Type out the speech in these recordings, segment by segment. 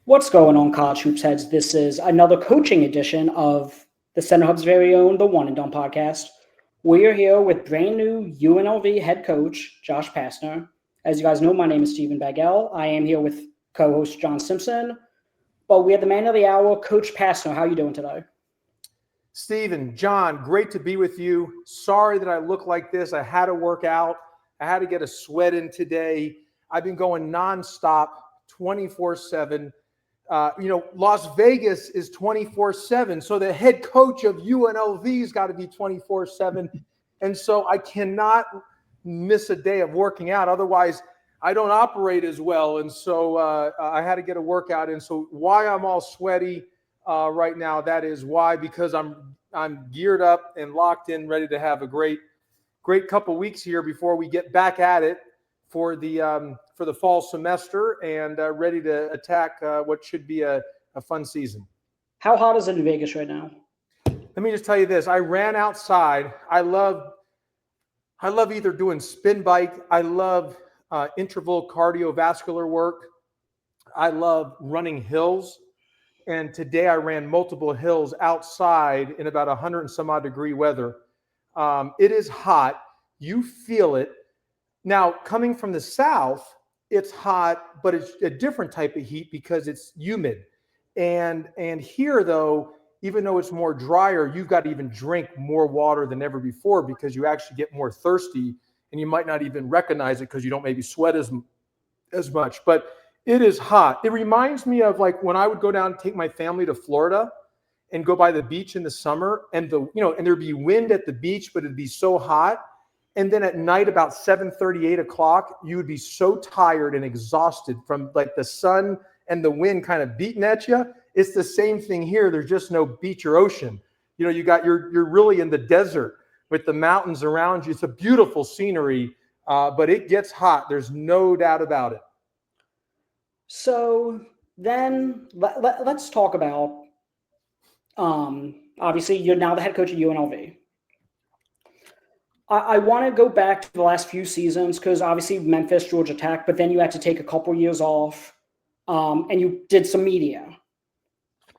What's going on, College Hoops Heads? This is another coaching edition of the Center Hub's very own The One and Done podcast. We are here with brand new UNLV head coach, Josh Pastner. As you guys know, my name is Stephen Bagel. I am here with co-host John Simpson. But we have the man of the hour, Coach Pastner. How are you doing today? Stephen, John, great to be with you. Sorry that I look like this. I had to work out. I had to get a sweat in today. I've been going nonstop, 24/7. Las Vegas is 24/7. So the head coach of UNLV's got to be 24/7. And so I cannot miss a day of working out. Otherwise, I don't operate as well. And so I had to get a workout in. So why I'm all sweaty right now, that is why, because I'm geared up and locked in, ready to have a great couple weeks here before we get back at it for the fall semester and ready to attack what should be a fun season. How hot is it in Vegas right now? Let me just tell you this. I ran outside. I love either doing spin bike. I love interval cardiovascular work. I love running hills. And today I ran multiple hills outside in about 100 and some odd degree weather. It is hot. You feel it. Now, coming from the south, it's hot, but it's a different type of heat because it's humid. And here, though, even though it's more drier, you've got to even drink more water than ever before because you actually get more thirsty, and you might not even recognize it because you don't maybe sweat as much. But it is hot. It reminds me of like when I would go down and take my family to Florida and go by the beach in the summer, and there'd be wind at the beach, but it'd be so hot. And then at night, about 7:30, 8 o'clock, you would be so tired and exhausted from like the sun and the wind kind of beating at you. It's the same thing here. There's just no beach or ocean. You're really in the desert with the mountains around you. It's a beautiful scenery, but it gets hot. There's no doubt about it. So then let's talk about, obviously, you're now the head coach at UNLV. I want to go back to the last few seasons because obviously Memphis, Georgia Tech, but then you had to take a couple years off and you did some media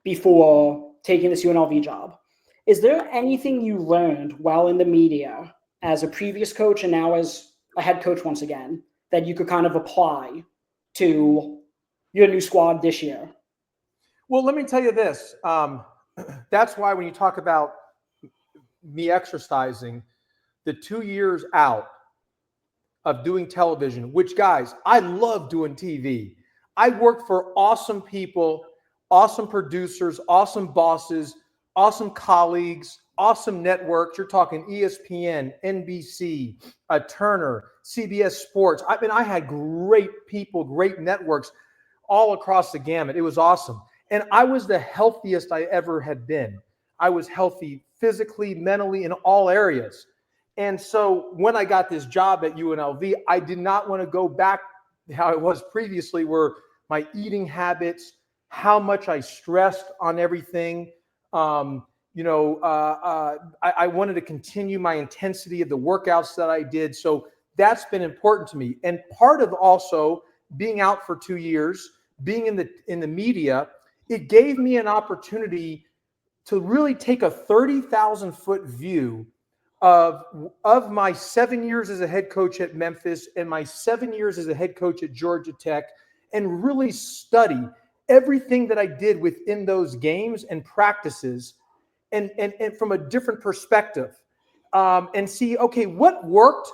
before taking this UNLV job. Is there anything you learned while in the media as a previous coach and now as a head coach once again that you could kind of apply to your new squad this year? Well, let me tell you this. That's why when you talk about me exercising, the 2 years out of doing television, which, guys, I love doing TV. I work for awesome people, awesome producers, awesome bosses, awesome colleagues, awesome networks. You're talking ESPN, NBC, Turner, CBS Sports. I had great people, great networks all across the gamut. It was awesome. And I was the healthiest I ever had been. I was healthy physically, mentally, in all areas. And so when I got this job at UNLV, I did not want to go back to how it was previously, where my eating habits, how much I stressed on everything. I wanted to continue my intensity of the workouts that I did. So that's been important to me. And part of also being out for 2 years, being in the media, it gave me an opportunity to really take a 30,000-foot view of my 7 years as a head coach at Memphis and my 7 years as a head coach at Georgia Tech, and really study everything that I did within those games and practices and from a different perspective, and see, okay, what worked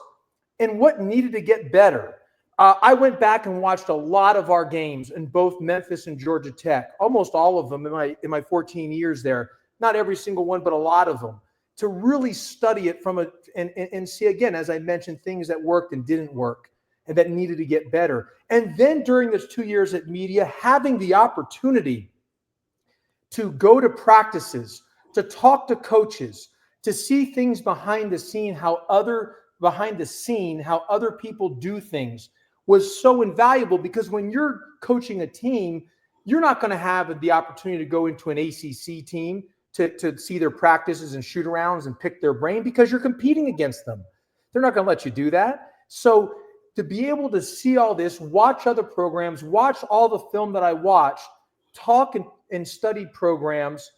and what needed to get better. I went back and watched a lot of our games in both Memphis and Georgia Tech, almost all of them in my 14 years there. Not every single one, but a lot of them, to really study it and see, again, as I mentioned, things that worked and didn't work and that needed to get better. And then during those 2 years at media, having the opportunity to go to practices, to talk to coaches, to see things behind the scene, how other people do things, was so invaluable, because when you're coaching a team, you're not going to have the opportunity to go into an ACC team to see their practices and shoot arounds and pick their brain, because you're competing against them. They're not going to let you do that. So to be able to see all this, watch other programs, watch all the film that I watched, talk and study programs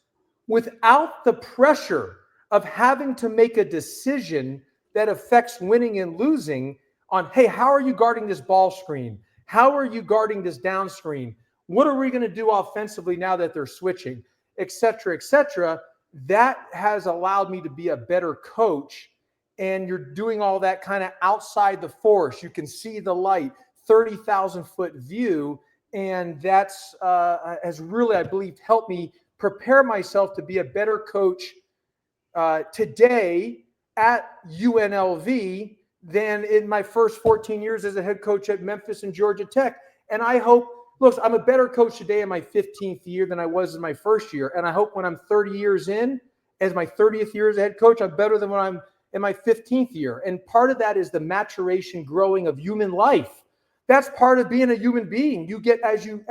without the pressure of having to make a decision that affects winning and losing on, hey, how are you guarding this ball screen? How are you guarding this down screen? What are we going to do offensively now that they're switching, et cetera, et cetera? That has allowed me to be a better coach. And you're doing all that kind of outside the force. You can see the light, 30,000-foot view. And that's has really, I believe, helped me prepare myself to be a better coach today at UNLV than in my first 14 years as a head coach at Memphis and Georgia Tech. And I hope, look, I'm a better coach today in my 15th year than I was in my first year. And I hope when I'm 30 years in, as my 30th year as a head coach, I'm better than when I'm in my 15th year. And part of that is the maturation, growing of human life. That's part of being a human being. You get, as you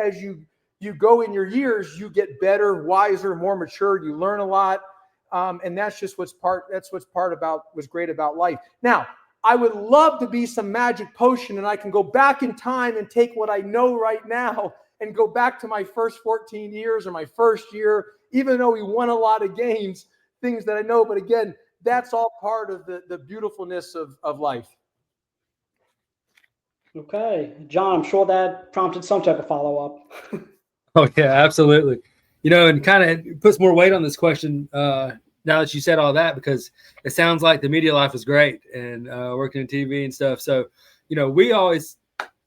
go in your years, you get better, wiser, more mature. You learn a lot. And that's just what's great about life. Now, I would love to be some magic potion and I can go back in time and take what I know right now and go back to my first 14 years or my first year, even though we won a lot of games, things that I know. But again, that's all part of the beautifulness of life. Okay. John, I'm sure that prompted some type of follow-up. Oh, yeah, absolutely. And kind of puts more weight on this question now that you said all that, because it sounds like the media life is great and working in TV and stuff. So, we always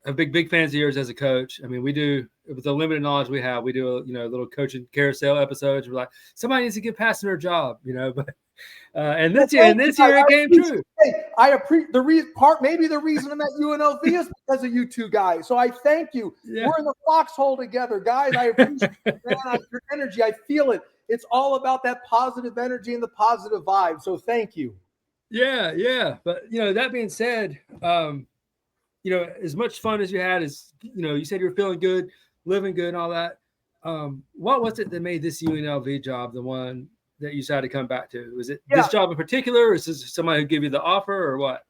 are big fans of yours as a coach. I mean, we do, with the limited knowledge we have, we do a little coaching carousel episodes. We're like, somebody needs to give Pastner a job, but and this year it came true. Hey, I appreciate the reason. Maybe the reason I'm at UNLV is because of you two guys. So I thank you. Yeah. We're in the foxhole together, guys. I appreciate your energy. I feel it. It's all about that positive energy and the positive vibe. So thank you. Yeah. But that being said, as much fun as you had, as you said you're feeling good, living good, and all that. What was it that made this UNLV job the one that you decided to come back to? Was it this job in particular, or is this somebody who gave you the offer, or what?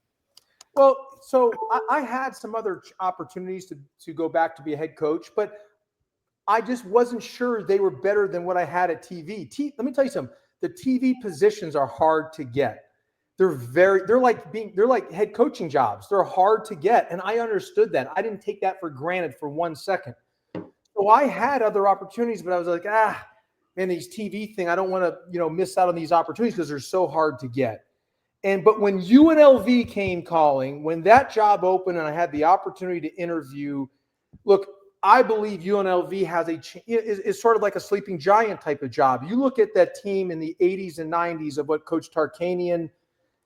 Well, so I had some other opportunities to go back to be a head coach, but I just wasn't sure they were better than what I had at TV. Let me tell you something. The TV positions are hard to get. They're like head coaching jobs. They're hard to get. And I understood that. I didn't take that for granted for 1 second. So I had other opportunities, but I was like, man, these TV thing, I don't want to, miss out on these opportunities because they're so hard to get. But when UNLV came calling, when that job opened and I had the opportunity to interview, look, I believe UNLV is sort of like a sleeping giant type of job. You look at that team in the 80s and 90s of what Coach Tarkanian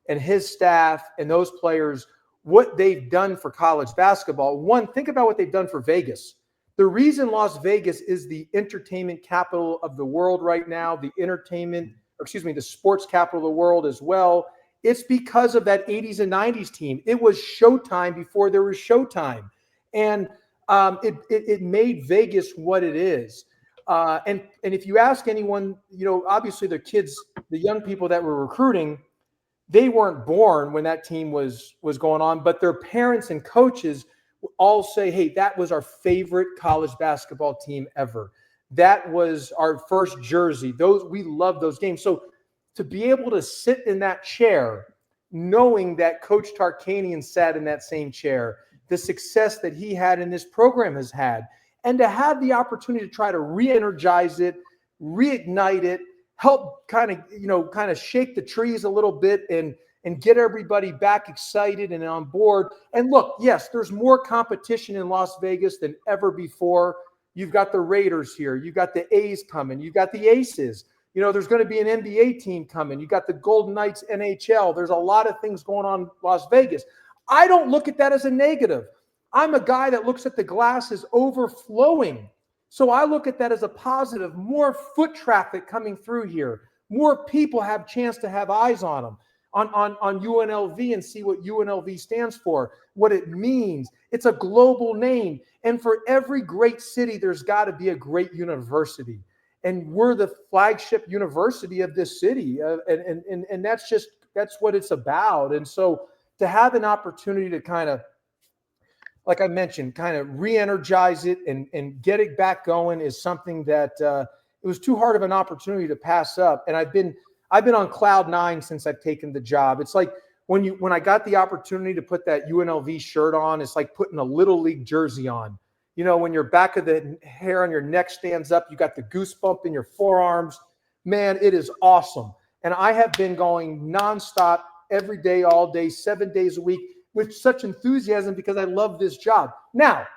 and his staff and those players, what they've done for college basketball. One, think about what they've done for Vegas. The reason Las Vegas is the entertainment capital of the world right now, the sports capital of the world as well, it's because of that 80s and 90s team. It was Showtime before there was Showtime. And it made Vegas what it is. And if you ask anyone, obviously the kids, the young people that were recruiting, they weren't born when that team was going on, but their parents and coaches all say, hey, that was our favorite college basketball team ever. That was our first jersey. We love those games. So to be able to sit in that chair, knowing that Coach Tarkanian sat in that same chair, the success that he had and this program has had, and to have the opportunity to try to re-energize it, reignite it, help kind of shake the trees a little bit and get everybody back excited and on board. And look, yes, there's more competition in Las Vegas than ever before. You've got the Raiders here. You've got the A's coming. You've got the Aces. There's going to be an NBA team coming. You got the Golden Knights NHL. There's a lot of things going on in Las Vegas. I don't look at that as a negative. I'm a guy that looks at the glass as overflowing. So I look at that as a positive. More foot traffic coming through here. More people have chance to have eyes on them, on UNLV, and see what UNLV stands for, what it means. It's a global name. And for every great city, there's got to be a great university. And we're the flagship university of this city. And that's what it's about. And so to have an opportunity to kind of like I mentioned, kind of re-energize it and get it back going is something that it was too hard of an opportunity to pass up. And I've been on cloud nine since I've taken the job. It's like when I got the opportunity to put that UNLV shirt on, it's like putting a little league jersey on. You know, when your back of the hair on your neck stands up, you got the goosebump in your forearms. Man, it is awesome. And I have been going nonstop every day, all day, 7 days a week with such enthusiasm because I love this job. Now,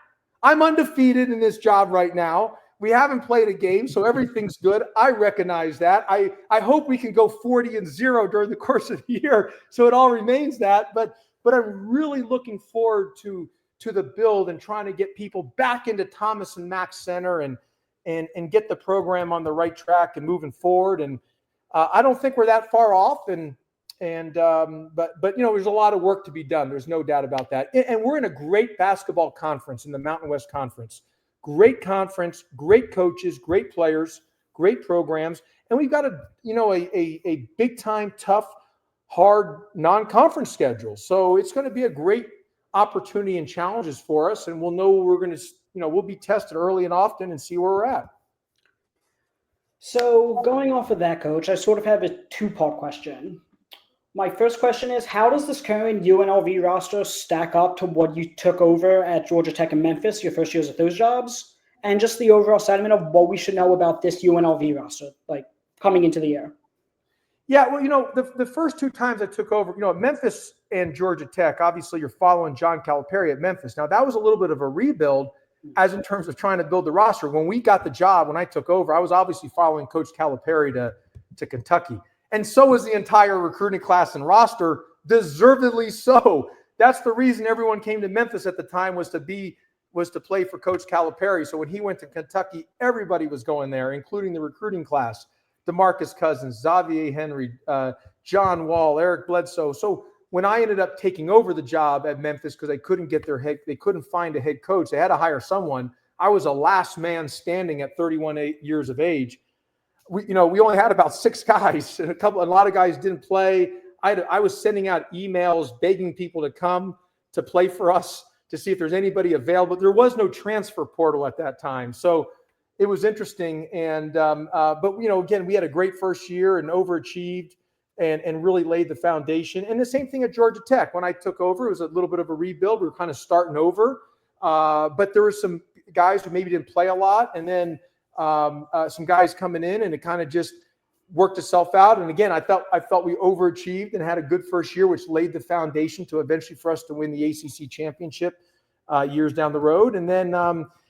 I'm undefeated in this job right now. We haven't played a game, so everything's good. I recognize that. I hope we can go 40-0 during the course of the year, so it all remains that. But I'm really looking forward to the build and trying to get people back into Thomas and Mack Center and get the program on the right track and moving forward. And I don't think we're that far off. But you know, there's a lot of work to be done. There's no doubt about that. And we're in a great basketball conference in the Mountain West Conference. Great conference, great coaches, great players, great programs, and we've got a big time, tough, hard non-conference schedule. So it's going to be a great opportunity and challenges for us, and we'll know we're going to, we'll be tested early and often and see where we're at. So going off of that, Coach, I sort of have a two-part question. My first question is, how does this current UNLV roster stack up to what you took over at Georgia Tech and Memphis, your first years at those jobs, and just the overall sentiment of what we should know about this UNLV roster, like coming into the year? Yeah, well, the first two times I took over, at Memphis and Georgia Tech, obviously you're following John Calipari at Memphis. Now, that was a little bit of a rebuild as in terms of trying to build the roster. When we got the job, when I took over, I was obviously following Coach Calipari to Kentucky. And so was the entire recruiting class and roster, deservedly so. That's the reason everyone came to Memphis at the time was to play for Coach Calipari. So when he went to Kentucky, everybody was going there, including the recruiting class. DeMarcus Cousins, Xavier Henry, John Wall, Eric Bledsoe. So when I ended up taking over the job at Memphis because they couldn't find a head coach, they had to hire someone. I was a last man standing at 31 years of age. We only had about 6 guys, and a lot of guys didn't play. I was sending out emails begging people to come to play for us to see if there's anybody available. There was no transfer portal at that time, so it was interesting. And but again, we had a great first year and overachieved and really laid the foundation. And the same thing at Georgia Tech. When I took over, it was a little bit of a rebuild. We were kind of starting over, but there were some guys who maybe didn't play a lot, and then some guys coming in, and it kind of just worked itself out. And again, I felt we overachieved and had a good first year, which laid the foundation to eventually for us to win the ACC championship years down the road. And then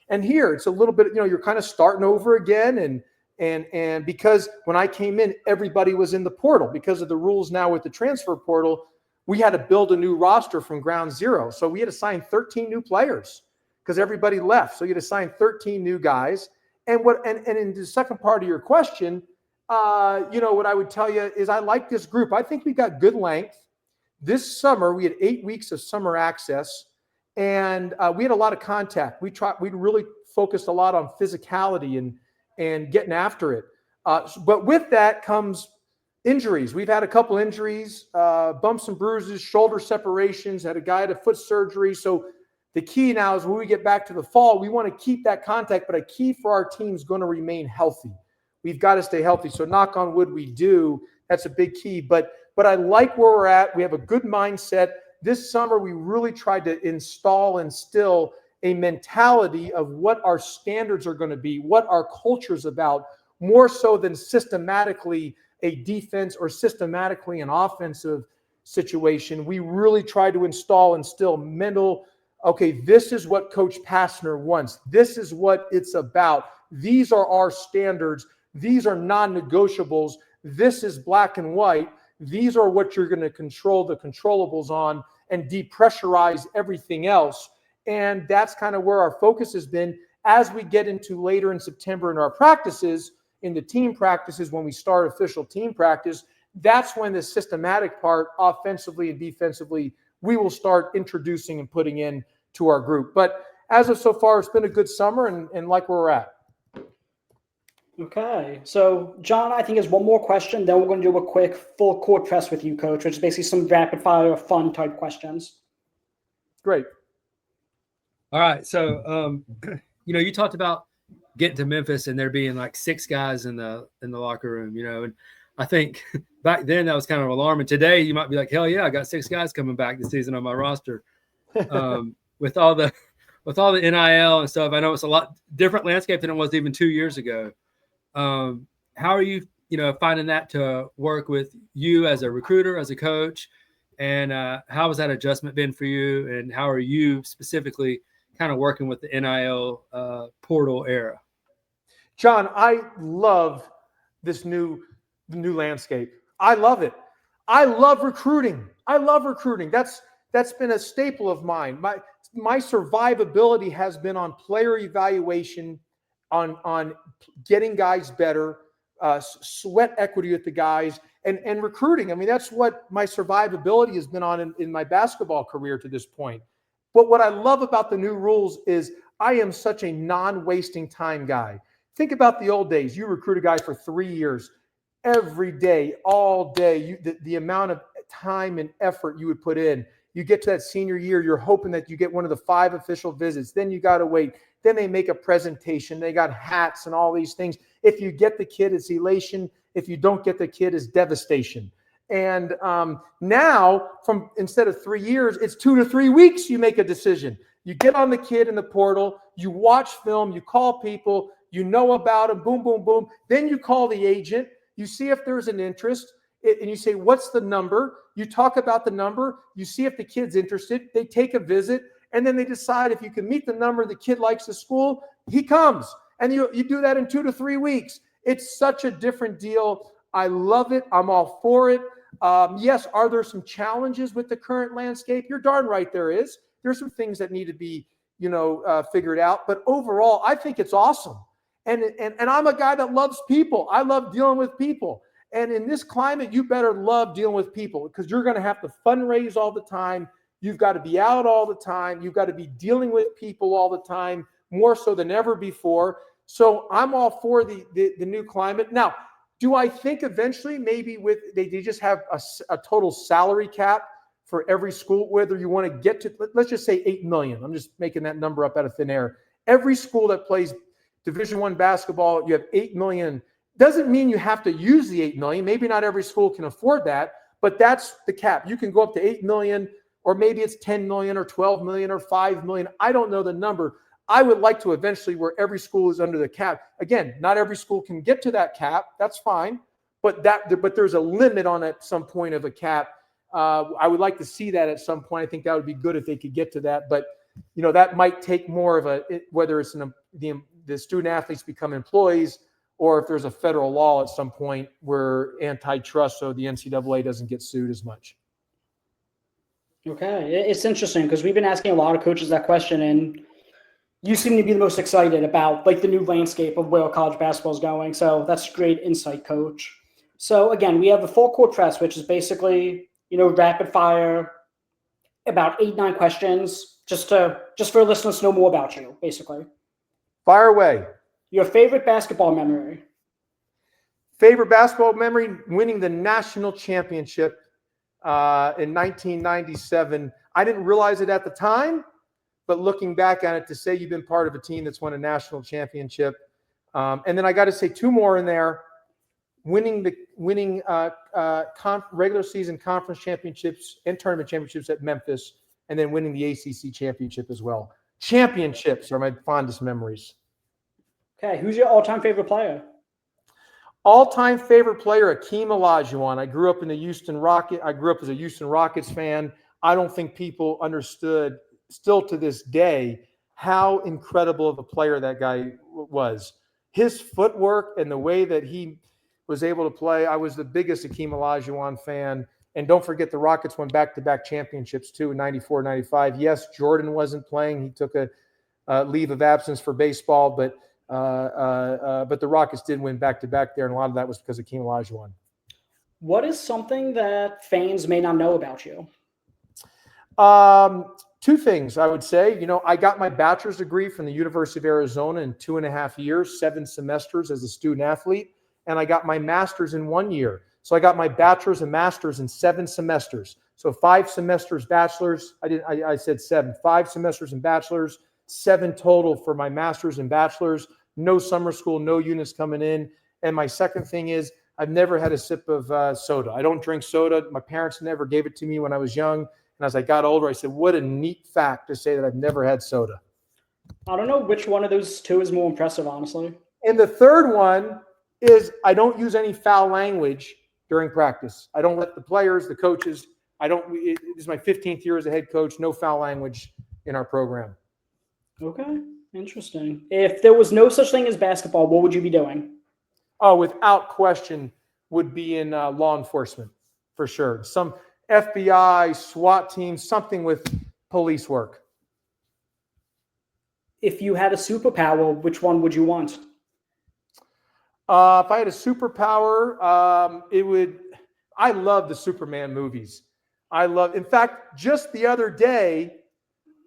and here it's a little bit, you're kind of starting over again. And because when I came in, everybody was in the portal because of the rules now with the transfer portal. We had to build a new roster from ground zero. So we had to sign 13 new players because everybody left. So you had to sign 13 new guys. And in the second part of your question, what I would tell you is I like this group. I think we got good length. This summer, we had 8 weeks of summer access, and we had a lot of contact. We really focused a lot on physicality and getting after it. But with that comes injuries. We've had a couple injuries, bumps and bruises, shoulder separations, had a guy had a foot surgery. So the key now is when we get back to the fall, we want to keep that contact, but a key for our team is going to remain healthy. We've got to stay healthy. So knock on wood, we do. That's a big key. But I like where we're at. We have a good mindset. This summer, we really tried to instill a mentality of what our standards are going to be, what our culture is about, more so than systematically a defense or systematically an offensive situation. We really try to instill mental, okay, this is what Coach Pastner wants. This is what it's about. These are our standards. These are non-negotiables. This is black and white. These are what you're going to control the controllables on and depressurize everything else. And that's kind of where our focus has been as we get into later in September in our practices, in the team practices, when we start official team practice. That's when the systematic part, offensively and defensively, we will start introducing and putting in to our group. But as of so far, it's been a good summer and like where we're at. Okay. So John, I think, has one more question. Then we're going to do a quick full court press with you, Coach, which is basically some rapid fire fun type questions. Great. All right. So, you talked about getting to Memphis and there being like 6 guys in the locker room, and I think back then that was kind of alarming. Today you might be like, hell yeah, I got 6 guys coming back this season on my roster. With all the NIL and stuff, I know it's a lot different landscape than it was even 2 years ago. How are you, finding that to work with you as a recruiter, as a coach, and how has that adjustment been for you? And how are you specifically kind of working with the NIL portal era? John, I love this new landscape. I love it. I love recruiting. That's been a staple of mine. My survivability has been on player evaluation, on getting guys better, sweat equity with the guys, and recruiting. I mean, that's what my survivability has been on in my basketball career to this point. But what I love about the new rules is I am such a non-wasting time guy. Think about the old days. You recruit a guy for 3 years, every day, all day, the amount of time and effort you would put in. You get to that senior year, you're hoping that you get one of the 5 official visits. Then you got to wait. Then they make a presentation. They got hats and all these things. If you get the kid, it's elation. If you don't get the kid, it's devastation. And now, instead of 3 years, it's 2 to 3 weeks you make a decision. You get on the kid in the portal, you watch film, you call people, you know about him, boom, boom, boom. Then you call the agent, you see if there's an interest, and you say, what's the number? You talk about the number, you see if the kid's interested, they take a visit, and then they decide if you can meet the number, the kid likes the school, he comes. And you do that in 2 to 3 weeks. It's such a different deal. I love it. I'm all for it. Yes, are there some challenges with the current landscape? You're darn right there is. There's some things that need to be, figured out. But overall, I think it's awesome. And I'm a guy that loves people. I love dealing with people. And in this climate, you better love dealing with people because you're going to have to fundraise all the time. You've got to be out all the time. You've got to be dealing with people all the time, more so than ever before. So I'm all for the new climate. Now, do I think eventually maybe they just have a total salary cap for every school, whether you want to get to, let's just say 8 million. I'm just making that number up out of thin air. Every school that plays Division I basketball, you have 8 million. Doesn't mean you have to use the 8 million. Maybe not every school can afford that, but that's the cap. You can go up to 8 million, or maybe it's 10 million or 12 million or 5 million. I don't know the number. I would like to eventually where every school is under the cap. Again, not every school can get to that cap. That's fine. But there's a limit on at some point of a cap. I would like to see that at some point. I think that would be good if they could get to that. But, that might take more of whether it's the student athletes become employees or if there's a federal law at some point where antitrust, so the NCAA doesn't get sued as much. Okay. It's interesting because we've been asking a lot of coaches that question, and you seem to be the most excited about the new landscape of where college basketball is going. So that's great insight, Coach. So again, we have the full court press, which is basically, rapid fire, about 8-9 questions, just for listeners to know more about you, basically. Fire away. Your favorite basketball memory? Favorite basketball memory, winning the national championship in 1997. I didn't realize it at the time, but looking back on it, to say you've been part of a team that's won a national championship. And then I got to say 2 more in there, winning regular season conference championships and tournament championships at Memphis, and then winning the ACC championship as well. Championships are my fondest memories. Okay. Who's your all-time favorite player? All-time favorite player, Akeem Olajuwon. I grew up as a Houston Rockets fan. I don't think people understood, still to this day, how incredible of a player that guy was. His footwork and the way that he was able to play. I was the biggest Akeem Olajuwon fan. And don't forget the Rockets won back-to-back championships too in 94, 95. Yes, Jordan wasn't playing. He took a leave of absence for baseball, but the Rockets did win back-to-back there, and a lot of that was because of Akeem Olajuwon. What is something that fans may not know about you? 2 things I would say. I got my bachelor's degree from the University of Arizona in 2.5 years, 7 semesters as a student athlete, and I got my master's in 1 year. So I got my bachelor's and master's in 7 semesters. So 5 semesters bachelor's. I said 7. 5 semesters in bachelor's, 7 total for my master's and bachelor's. No summer school, no units coming in. And my second thing is I've never had a sip of soda. I don't drink soda. My parents never gave it to me when I was young. And as I got older, I said, what a neat fact to say that I've never had soda. I don't know which one of those two is more impressive, honestly. And the third one is I don't use any foul language during practice. I don't let the players, the coaches, this is my 15th year as a head coach, no foul language in our program. Okay, interesting. If there was no such thing as basketball, what would you be doing? Oh, without question, would be in law enforcement for sure. Some FBI, SWAT team, something with police work. If you had a superpower, which one would you want? If I had a superpower, I love the Superman movies. In fact, just the other day,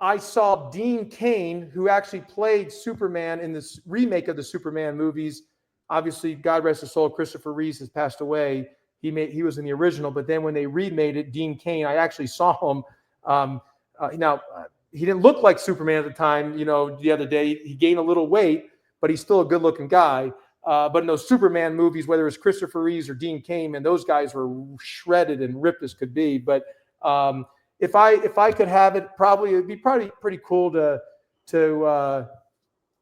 I saw Dean Cain, who actually played Superman in this remake of the Superman movies. Obviously, God rest his soul, Christopher Reeve has passed away. He was in the original, but then when they remade it, Dean Cain, I actually saw him. Now, he didn't look like Superman at the time, the other day. He gained a little weight, but he's still a good-looking guy. But in those Superman movies, whether it was Christopher Reeve or Dean Cain, and those guys were shredded and ripped as could be. But if I could have it, it'd be pretty cool to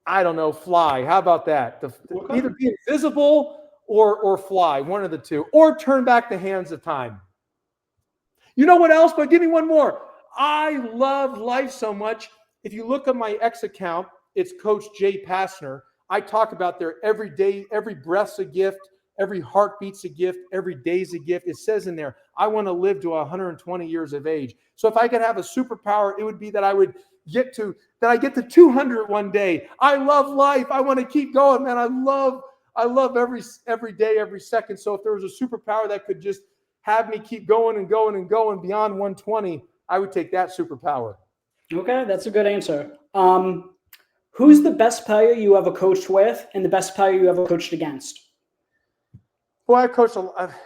I don't know, fly. How about that? Either be invisible or fly, one of the two, or turn back the hands of time. You know what else? But give me one more. I love life so much. If you look at my X account, it's Coach J. Pastner. I talk about there every day, every breath's a gift, every heartbeat's a gift, every day's a gift. It says in there, I want to live to 120 years of age. So if I could have a superpower, it would be that I get to 200 one day. I love life. I want to keep going, man. I love every day, every second. So if there was a superpower that could just have me keep going and going and going beyond 120, I would take that superpower. Okay, that's a good answer. Who's the best player you ever coached with and the best player you ever coached against? Well, I coached,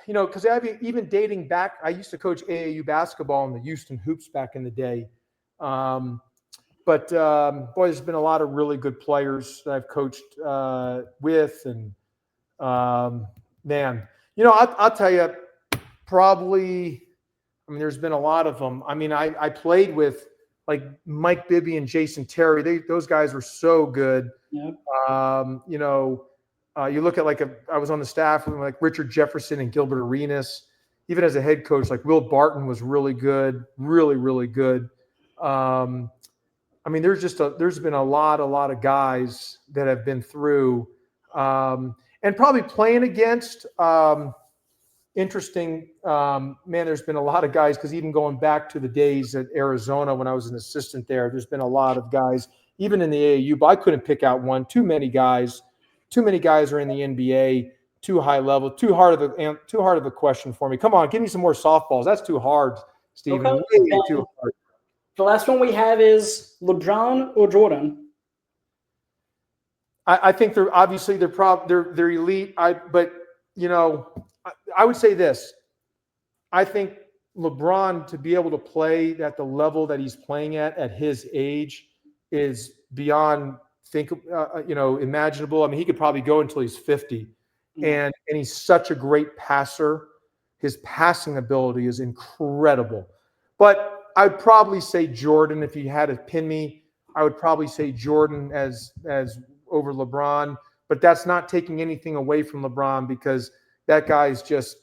because even dating back, I used to coach AAU basketball in the Houston Hoops back in the day. But there's been a lot of really good players that I've coached with. And, man, I'll tell you, probably, there's been a lot of them. I played with like Mike Bibby and Jason Terry. Those guys were so good. Yep. You look at I was on the staff with like Richard Jefferson and Gilbert Arenas. Even as a head coach, like Will Barton was really good, really, really good. There's been a lot of guys that have been through, and probably playing against. Interesting, man, there's been a lot of guys, because even going back to the days at Arizona when I was an assistant there's been a lot of guys, even in the AAU, but I couldn't pick out one. Too many guys are in the NBA, too high level, too hard of a question for me. Come on, give me some more softballs. That's too hard, Stephen. Okay. Way too hard. The last one we have is LeBron or Jordan. I think they're elite. I would say this. I think LeBron, to be able to play at the level that he's playing at his age is beyond imaginable. He could probably go until he's 50. And he's such a great passer. His passing ability is incredible. But I'd probably say Jordan. If you had to pin me, I would probably say Jordan as over LeBron. But that's not taking anything away from LeBron, because that guy's just,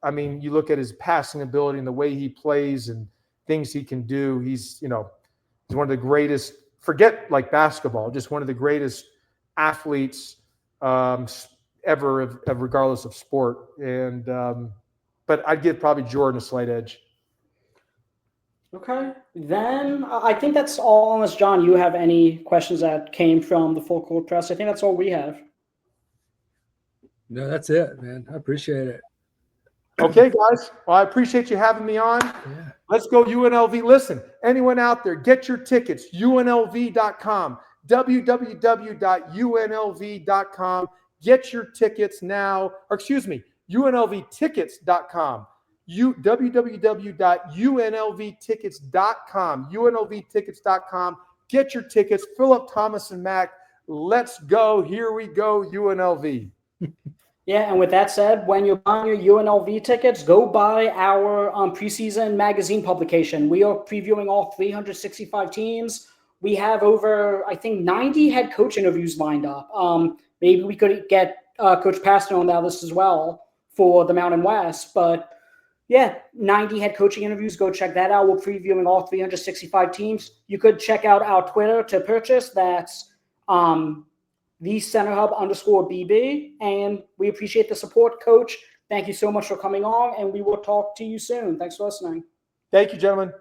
you look at his passing ability and the way he plays and things he can do. He's one of the greatest, forget like basketball, just one of the greatest athletes ever, regardless of sport. And, but I'd give probably Jordan a slight edge. Okay. Then I think that's all, unless, John, you have any questions that came from the full court press. I think that's all we have. No, that's it, man. I appreciate it. Okay, guys. Well, I appreciate you having me on. Yeah. Let's go UNLV. Listen, anyone out there, get your tickets, UNLV.com, www.unlv.com. Get your tickets now, UNLVtickets.com, www.unlvtickets.com, UNLVtickets.com. Get your tickets. Philip, Thomas, and Mac. Let's go. Here we go, UNLV. Yeah, and with that said, when you're buying your UNLV tickets, go buy our preseason magazine publication. We are previewing all 365 teams. We have over, I think, 90 head coach interviews lined up. Maybe we could get Coach Pastner on that list as well for the Mountain West. But yeah, 90 head coaching interviews. Go check that out. We're previewing all 365 teams. You could check out our Twitter to purchase. That's the CenterHub_BB, and we appreciate the support, Coach. Thank you so much for coming on, and we will talk to you soon. Thanks for listening. Thank you, gentlemen.